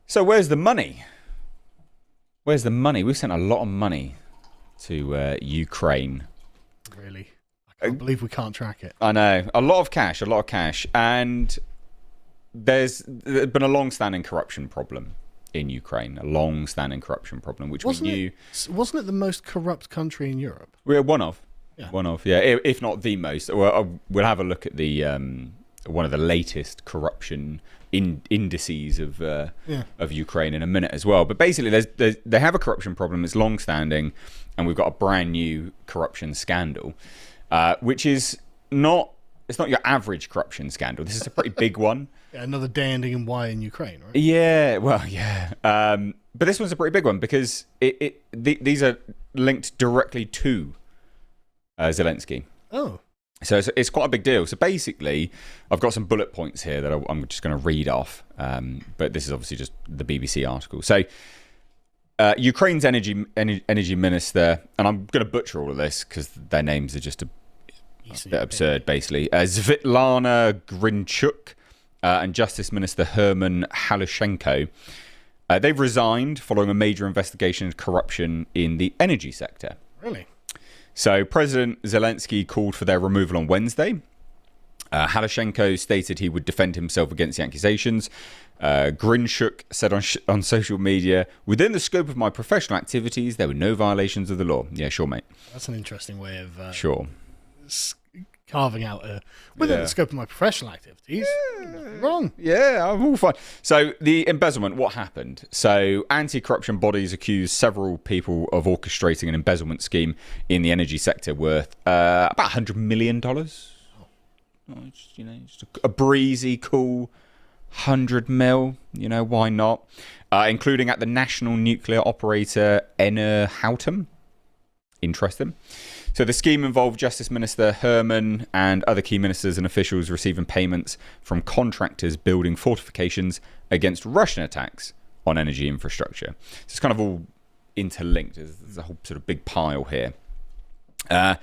So where's the money? Where's the money? We've sent a lot of money to Ukraine. Really? I can't believe we can't track it. I know. A lot of cash. And there's been a long-standing corruption problem in Ukraine. A long-standing corruption problem, which we knew. Wasn't it the most corrupt country in Europe? We're one of. Yeah. One of, yeah. If not the most. We'll have a look at the one of the latest corruption indices of Ukraine in a minute as well. But basically, they have a corruption problem. It's long-standing, and we've got a brand new corruption scandal, which is not. It's not your average corruption scandal. This is a pretty big one. Yeah, another day ending in Y in Ukraine, right? Yeah, well, yeah. But this one's a pretty big one because these are linked directly to Zelensky. Oh. So it's quite a big deal. So basically, I've got some bullet points here that I'm just going to read off. But this is obviously just the BBC article. So Ukraine's energy minister, and I'm going to butcher all of this because their names are just a bit absurd, basically. Svitlana Grinchuk and Justice Minister Herman Halushenko, they've resigned following a major investigation of corruption in the energy sector. Really? So President Zelensky called for their removal on Wednesday. Halushenko stated he would defend himself against the accusations. Grinchuk said on social media, "Within the scope of my professional activities, there were no violations of the law." Yeah, sure, mate. That's an interesting way of sure carving out within the scope of my professional activities. Nothing wrong. Yeah, I'm all fine. So the embezzlement, what happened? So anti-corruption bodies accused several people of orchestrating an embezzlement scheme in the energy sector worth about $100 million. Just a breezy, cool 100 mil. Why not? Including at the national nuclear operator Enerhautum. Interesting. So the scheme involved Justice Minister Herman and other key ministers and officials receiving payments from contractors building fortifications against Russian attacks on energy infrastructure. So it's kind of all interlinked. There's a whole sort of big pile here. Not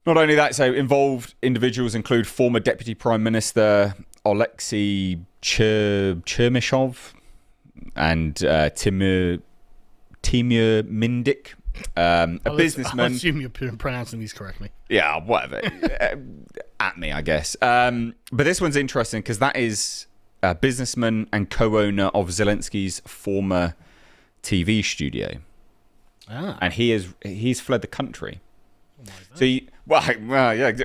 only that, so involved individuals include former Deputy Prime Minister Oleksiy Chermishov and Timur Mindik. A businessman. I assume you're pronouncing these correctly. Yeah, whatever. At me, I guess. But this one's interesting because that is a businessman and co-owner of Zelensky's former TV studio. And he's fled the country. So yeah.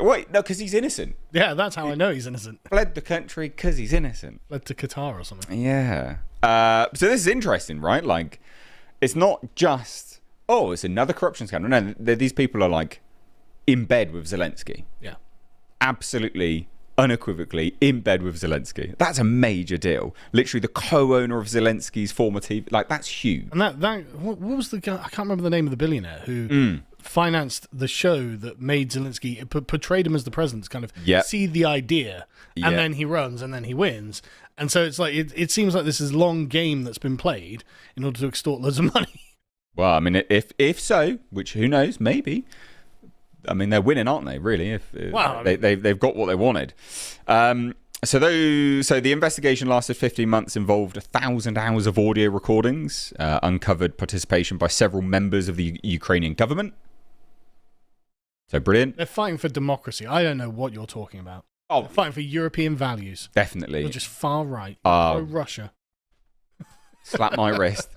Wait, no, because he's innocent. Yeah, that's how I know he's innocent. Fled the country because he's innocent. Fled to Qatar or something. Yeah. So this is interesting, right? Like, it's not just. Oh, it's another corruption scandal. No, these people are like in bed with Zelensky. Yeah. Absolutely, unequivocally in bed with Zelensky. That's a major deal. Literally the co-owner of Zelensky's former TV. Like, that's huge. And what was the guy? I can't remember the name of the billionaire who financed the show that made Zelensky, portrayed him as the president, to kind of see the idea. And then he runs and then he wins. And so it's like, it seems like this is a long game that's been played in order to extort loads of money. Well, I mean, if so, which who knows, maybe. I mean, they're winning, aren't they? Really, they've got what they wanted. So the investigation lasted 15 months, involved 1,000 hours of audio recordings, uncovered participation by several members of the Ukrainian government. So brilliant. They're fighting for democracy. I don't know what you're talking about. They're fighting for European values. Definitely. You're just far right. Pro-Russia. Slap my wrist.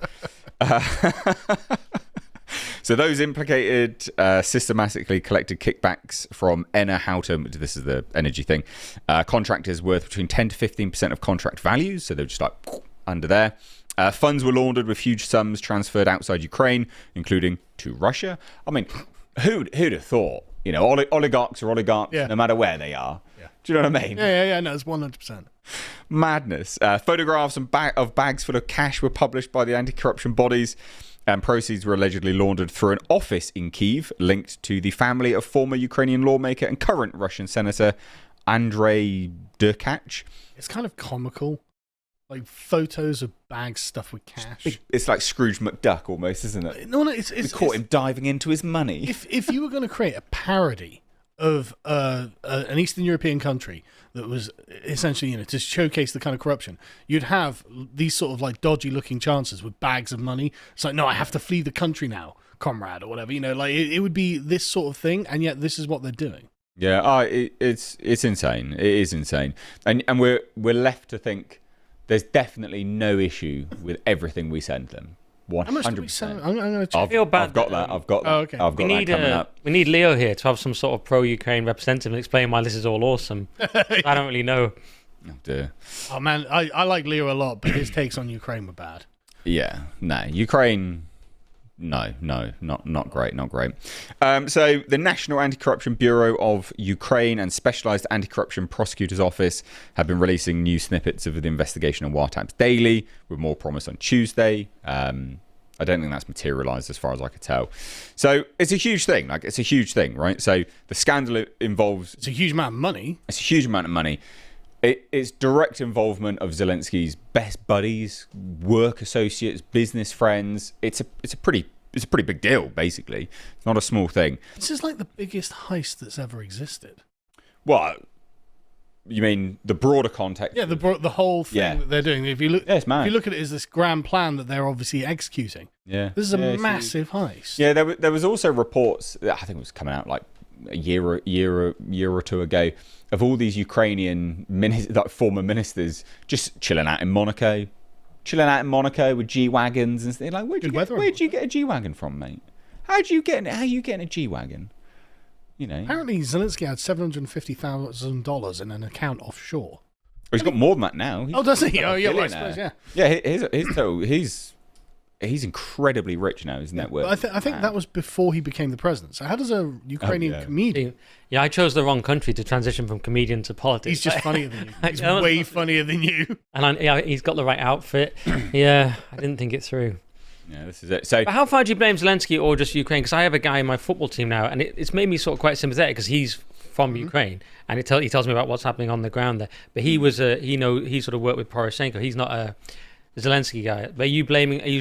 So those implicated systematically collected kickbacks from Enerhautum. This is the energy thing. Contractors worth between 10 to 15% of contract values. So they're just like under there. Funds were laundered with huge sums transferred outside Ukraine, including to Russia. I mean, who'd have thought? Oligarchs are oligarchs no matter where they are. Yeah. Do you know what I mean? Yeah. No, it's 100%. Madness. Photographs of bags full of cash were published by the anti-corruption bodies, and proceeds were allegedly laundered through an office in Kyiv linked to the family of former Ukrainian lawmaker and current Russian senator Andrei Derkach. It's kind of comical. Like photos of bags stuffed with cash. It's like Scrooge McDuck almost, isn't it? No, it's caught him diving into his money. If you were going to create a parody of an Eastern European country that was essentially, to showcase the kind of corruption, you'd have these sort of like dodgy looking chancellors with bags of money. It's like, no, I have to flee the country now, comrade, or whatever. Like it would be this sort of thing, and yet this is what they're doing. Yeah, it's insane. It is insane, and we're left to think there's definitely no issue with everything we send them. 100%. I'm going to check. I feel bad. I've got that. I've got that. Oh, okay. I've got that coming up. We need Leo here to have some sort of pro-Ukraine representative and explain why this is all awesome. I don't really know. Oh dear. Oh man, I like Leo a lot, but his takes on Ukraine were bad. Yeah, no, Ukraine. No, not great, not great. So the National Anti-Corruption Bureau of Ukraine and Specialised Anti-Corruption Prosecutor's Office have been releasing new snippets of the investigation on wiretaps daily, with more promise on Tuesday. I don't think that's materialised as far as I could tell. So it's a huge thing. Like, it's a huge thing, right? So the scandal involves... It's a huge amount of money. It's a huge amount of money. It's direct involvement of Zelensky's best buddies, work associates, business friends. It's a pretty big deal, basically. It's not a small thing. This is like the biggest heist that's ever existed. What? You mean the broader context? Yeah, the whole thing that they're doing. If you look, it's mad. If you look at it as this grand plan that they're obviously executing. Yeah, this is a massive heist. Yeah, there was also reports. I think it was coming out like a year or two ago, of all these Ukrainian former ministers just chilling out in Monaco with G-wagons and stuff. Like, where'd you get a G-wagon from, mate? How are you getting a G-wagon? Apparently Zelensky had $750,000 in an account offshore. He's got more than that now. Does he? Oh, yeah, well, I suppose, yeah. Yeah, he's incredibly rich now, his net worth. I think that was before he became the president. So how does a Ukrainian comedian... Yeah, I chose the wrong country to transition from comedian to politics. He's just funnier than you. He's way funnier than you. And he's got the right outfit. Yeah, I didn't think it through. Yeah, this is it. So, but how far do you blame Zelensky or just Ukraine? Because I have a guy in my football team now, and it's made me sort of quite sympathetic because he's from Ukraine, and he tells me about what's happening on the ground there. But he was he sort of worked with Poroshenko. He's not a Zelensky guy. But are you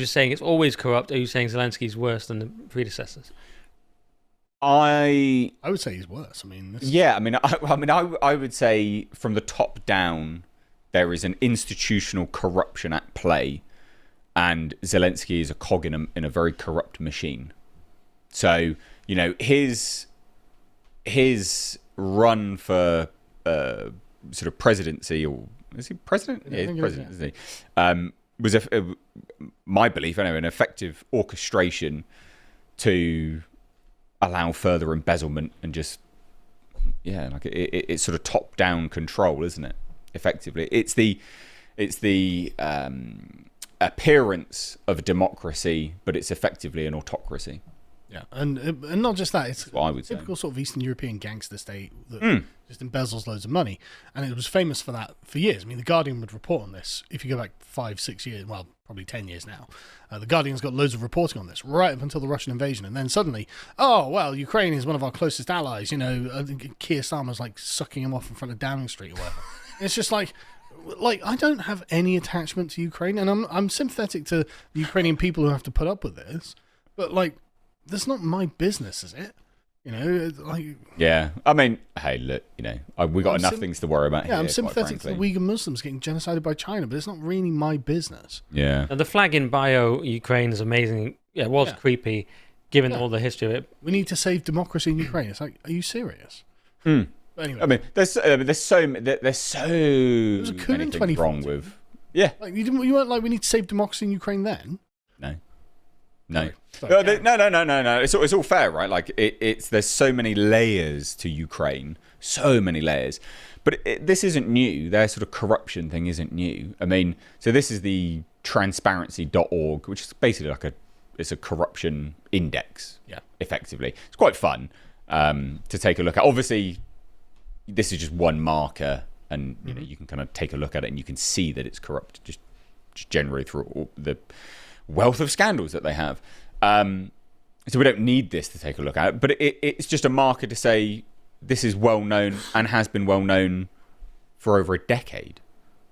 just saying it's always corrupt? Or are you saying Zelensky's worse than the predecessors? I would say he's worse. I would say from the top down, there is an institutional corruption at play, and Zelensky is a cog in a very corrupt machine. So his run for sort of presidency, or is he president? Yeah, he's president, isn't he? Was my belief, anyway, an effective orchestration to allow further embezzlement and just it's sort of top down control, isn't it? Effectively, it's the appearance of a democracy, but it's effectively an autocracy. Yeah, and not just that, it's what I would typical say. Sort of Eastern European gangster state that just embezzles loads of money, and it was famous for that for years. I mean, The Guardian would report on this. If you go back 5-6 years, well, probably 10 years now, The Guardian's got loads of reporting on this right up until the Russian invasion, and then suddenly, Ukraine is one of our closest allies. I think Keir Starmer's like sucking him off in front of Downing Street or whatever. It's just like I don't have any attachment to Ukraine, and I'm sympathetic to the Ukrainian people who have to put up with this, but that's not my business, is it? Yeah. I mean, hey, look, we got enough things to worry about here. Yeah, I'm sympathetic to the Uyghur Muslims getting genocided by China, but it's not really my business. Yeah. And the flag in bio Ukraine is amazing. Yeah, it was creepy, given all the history of it. We need to save democracy in Ukraine. It's like, are you serious? But anyway, I mean, there's so many things wrong with. Yeah. You weren't like, we need to save democracy in Ukraine then? No. No. It's all fair, right? Like there's so many layers to Ukraine, so many layers. But this isn't new. Their sort of corruption thing isn't new. I mean, so this is the transparency.org, which is basically it's a corruption index. Yeah. Effectively, it's quite fun to take a look at. Obviously, this is just one marker, and you can kind of take a look at it, and you can see that it's corrupt. Just generally through all the wealth of scandals that they have. So we don't need this to take a look at it, but it's just a marker to say this is well known and has been well known for over a decade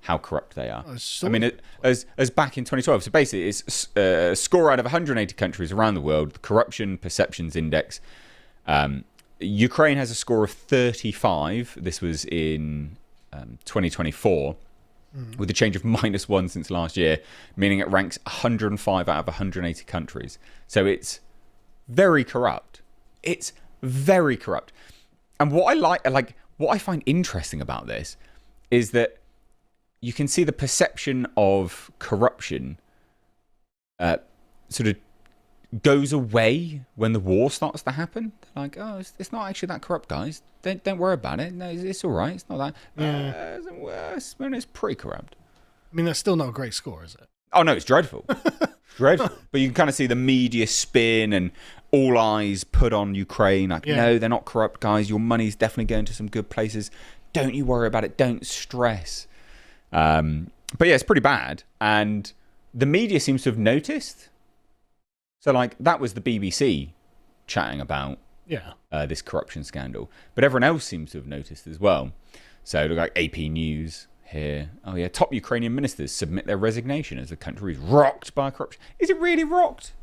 how corrupt they are. I mean, as back in 2012. So basically, it's a score out of 180 countries around the world, the Corruption Perceptions Index. Ukraine has a score of 35. This was in 2024, with a change of -1 since last year, meaning it ranks 105 out of 180 countries. So it's very corrupt. It's very corrupt. And what I find interesting about this is that you can see the perception of corruption sort of goes away when the war starts to happen. They're like, oh, it's not actually that corrupt, guys. Don't worry about it. No, it's all right. It's not that. It's worse when it's pretty corrupt. I mean, that's still not a great score, is it? Oh no, it's dreadful. Dreadful. But you can kind of see the media spin and all eyes put on Ukraine. Like, no, they're not corrupt, guys. Your money's definitely going to some good places. Don't you worry about it. Don't stress. But yeah, it's pretty bad. And the media seems to have noticed. So, like, that was the BBC chatting about this corruption scandal. But everyone else seems to have noticed as well. So, look like AP News here. Oh, yeah. Top Ukrainian ministers submit their resignation as the country is rocked by corruption. Is it really rocked?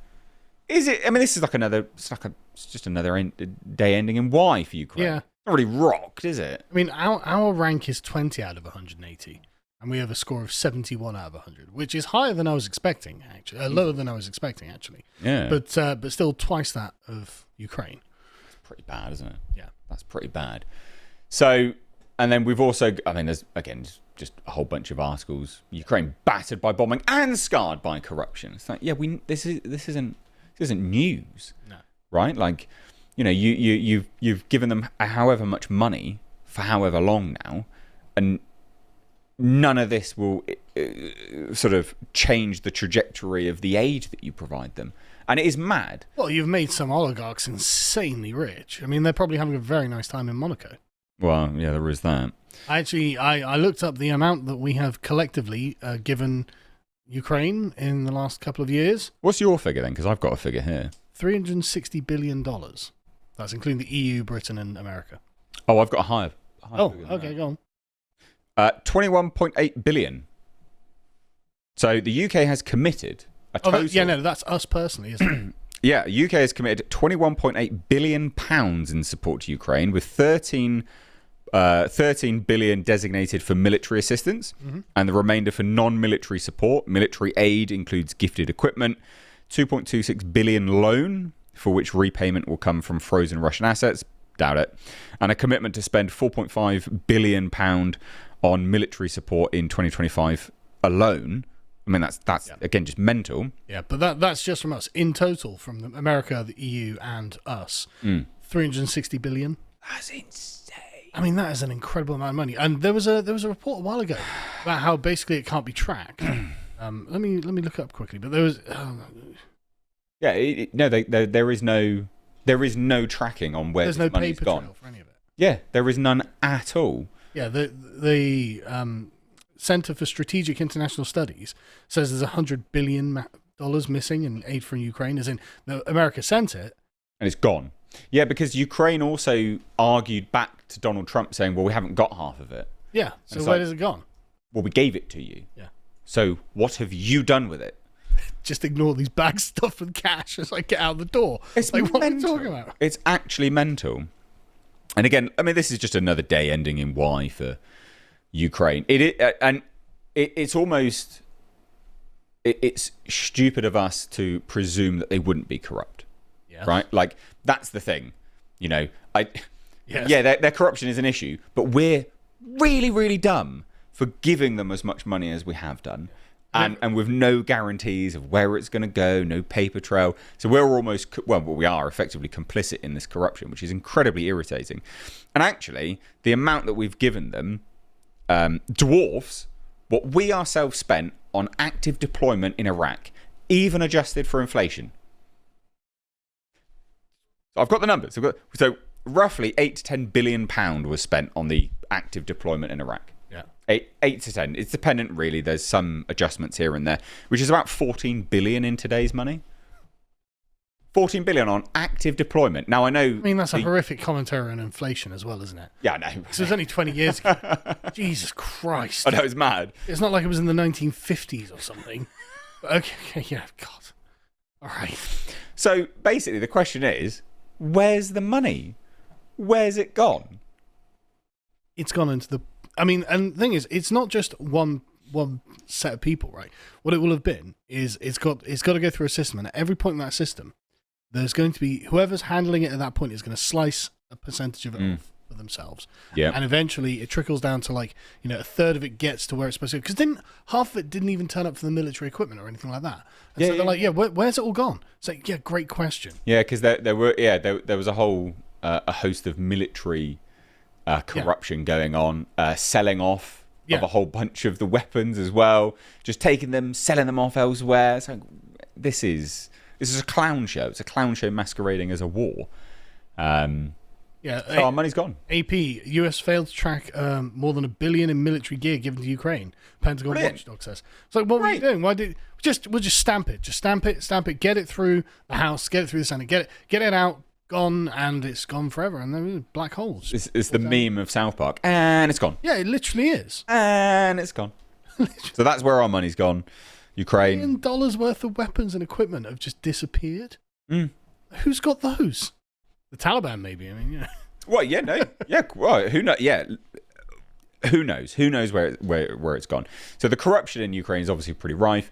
Is it? I mean, this is like it's just another day ending in Y for Ukraine. Yeah. It's not really rocked, is it? I mean, our rank is 20 out of 180. And we have a score of 71 out of 100, which is higher than I was expecting, actually. Lower than I was expecting, actually. Yeah. But still twice that of Ukraine. It's pretty bad, isn't it? Yeah. That's pretty bad. So, and then we've also, I mean, there's, again, just a whole bunch of articles. Ukraine battered by bombing and scarred by corruption. It's like, yeah, this isn't news. No. Right? Like, you know, you've given them however much money for however long now, and none of this will sort of change the trajectory of the aid that you provide them. And it is mad. Well, you've made some oligarchs insanely rich. I mean, they're probably having a very nice time in Monaco. Well, yeah, there is that. I looked up the amount that we have collectively given Ukraine in the last couple of years. What's your figure then? Because I've got a figure here. $360 billion. That's including the EU, Britain, and America. Oh, I've got a higher Oh, figure than okay, that. go on. 21.8 billion. So the UK has committed a total... that's us personally, isn't it? Yeah, UK has committed £21.8 billion in support to Ukraine, with 13 billion designated for military assistance, and the remainder for non-military support. Military aid includes gifted equipment, 2.26 billion loan, for which repayment will come from frozen Russian assets. Doubt it. And a commitment to spend £4.5 billion on military support in 2025 alone. I mean, that's again, just mental. Yeah, but that's just from us. In total, from America, the EU, and us, 360 billion. That's insane. I mean, that is an incredible amount of money. And there was a report a while ago about how basically it can't be tracked. Let me look it up quickly. But there was... there is no tracking on where there's this no money's paper gone. trail for any of it. Yeah, there is none at all. Yeah, the Center for Strategic International Studies says there's $100 billion missing in aid from Ukraine, as in America sent it. And it's gone. Yeah, because Ukraine also argued back to Donald Trump saying, well, we haven't got half of it. Yeah, so where has it gone? Well, we gave it to you. Yeah. So what have you done with it? Just ignore these bags stuffed with cash as I get out the door. It's like, what are we mental. talking about? It's actually mental. And again, I mean, this is just another day ending in Y for Ukraine. It's almost... It's stupid of us to presume that they wouldn't be corrupt. Yeah. Right? Like, that's the thing. You know, Yes. yeah, their corruption is an issue, but we're really, really dumb for giving them as much money as we have done. And with no guarantees of where it's going to go, no paper trail. So we're almost, we are effectively complicit in this corruption, which is incredibly irritating. And actually, the amount that we've given them dwarfs what we ourselves spent on active deployment in Iraq, even adjusted for inflation. So I've got the numbers. So roughly 8 to 10 billion pound was spent on the active deployment in Iraq. Yeah. 8 to 10. It's dependent, really. There's some adjustments here and there, which is about 14 billion in today's money. 14 billion on active deployment. Now, I know... I mean, that's a horrific commentary on inflation as well, isn't it? Yeah, I know. This was only 20 years ago. Jesus Christ. I know, it's mad. It's not like it was in the 1950s or something. Okay, yeah, God. All right. So, basically, the question is, where's the money? where's it gone? It's gone into the. I mean, and the thing is, it's not just one set of people, right? What it will have been is it's got to go through a system, and at every point in that system, there's going to be whoever's handling it at that point is going to slice a percentage of it off for themselves. Yeah. And eventually it trickles down to like, a third of it gets to where it's supposed to go. Because half of it didn't even turn up for the military equipment or anything like that. And so they're like, where's it all gone? It's like, yeah, great question. Yeah, because there was a whole a host of military corruption going on, selling off of a whole bunch of the weapons as well, just taking them, selling them off elsewhere. It's like, this is a clown show. It's a clown show masquerading as a war. So our money's gone. AP, US failed to track more than $1 billion in military gear given to Ukraine. Pentagon watchdog says. It's like, what were you doing? We'll just stamp it. Just stamp it. Get it through the House. Get it through the Senate. Get it out. Gone, and it's gone forever. And there are black holes. It's the meme of South Park, and it's gone. Yeah, it literally is. And it's gone. So that's where our money's gone. Ukraine. $1 billion worth of weapons and equipment have just disappeared. Who's got those? The Taliban, maybe. I mean, yeah. Well, yeah, no, yeah. Well, who knows? Yeah, who knows? Who knows where it's gone? So the corruption in Ukraine is obviously pretty rife.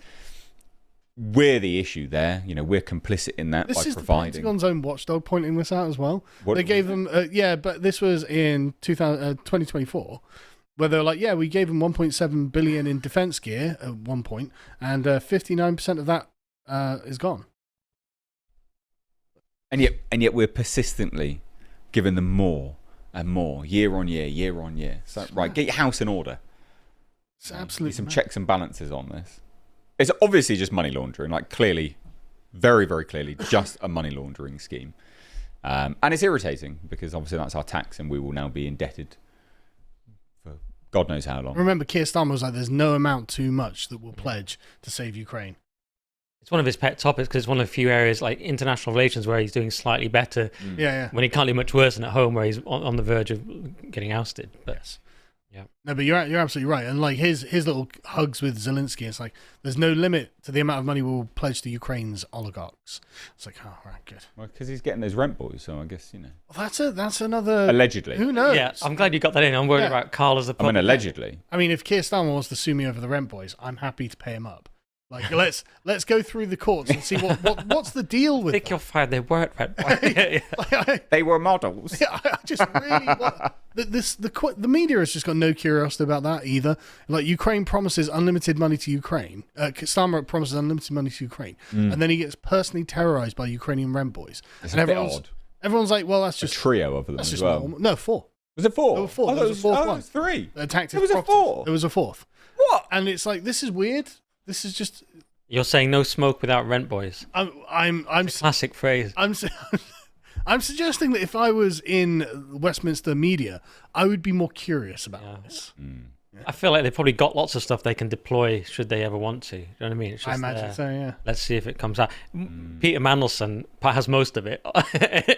We're the issue there. We're complicit in that by providing. This is the Pentagon's own watchdog pointing this out as well. They gave them, but this was in 2024, where they were like, we gave them 1.7 billion in defense gear at one point, and 59% of that is gone. And yet we're persistently giving them more and more, year on year. So, right, get your house in order. It's absolutely some checks and balances on this. It's obviously just money laundering, like clearly, very, very clearly, just a money laundering scheme. And it's irritating because obviously that's our tax and we will now be indebted for God knows how long. Remember, Keir Starmer was like, there's no amount too much that we'll pledge to save Ukraine. It's one of his pet topics because it's one of the few areas like international relations where he's doing slightly better. Yeah. When he can't do much worse than at home where he's on the verge of getting ousted. But yes. Yeah. No, but you're absolutely right. And like his little hugs with Zelensky, it's like there's no limit to the amount of money we'll pledge to Ukraine's oligarchs. It's like, oh, right, good. Well, because he's getting those rent boys, so I guess Well, that's another allegedly. Who knows? Yeah, I'm glad you got that in. I'm worried about Carl as the. I mean, allegedly. I mean, if Keir Starmer wants to sue me over the rent boys, I'm happy to pay him up. Like, let's go through the courts and see what's the deal with. I think you'll find they weren't rent boys. They were models. Yeah, I just really the media has just got no curiosity about that either. Like, Ukraine promises unlimited money to Ukraine. Starmer promises unlimited money to Ukraine, and then he gets personally terrorized by Ukrainian rent boys. It's a bit odd. Everyone's like, well, that's just a trio of them as well. Normal. No, 4. Was it 4? There were 4. There was a fourth one. It was 3. They attacked his There was a 4. There was a 4th. What? And it's like, this is weird. This is just. You're saying no smoke without rent boys. I'm classic phrase. I'm suggesting that if I was in Westminster media, I would be more curious about this. I feel like they've probably got lots of stuff they can deploy should they ever want to. You know what I mean? It's just, I imagine so. Yeah. Let's see if it comes out. Peter Mandelson has most of it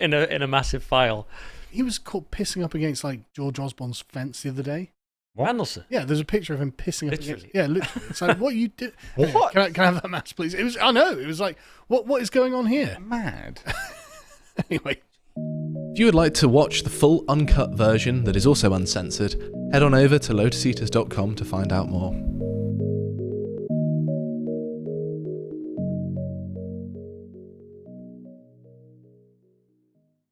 in a massive file. He was caught pissing up against like George Osborne's fence the other day. What? Mandelson? Yeah, there's a picture of him pissing up against. Yeah, literally. It's like, what you do? What? Can I have that match, please? It was. I know. It was like, what is going on here? Mad. Anyway. If you would like to watch the full uncut version that is also uncensored, head on over to lotuseaters.com to find out more.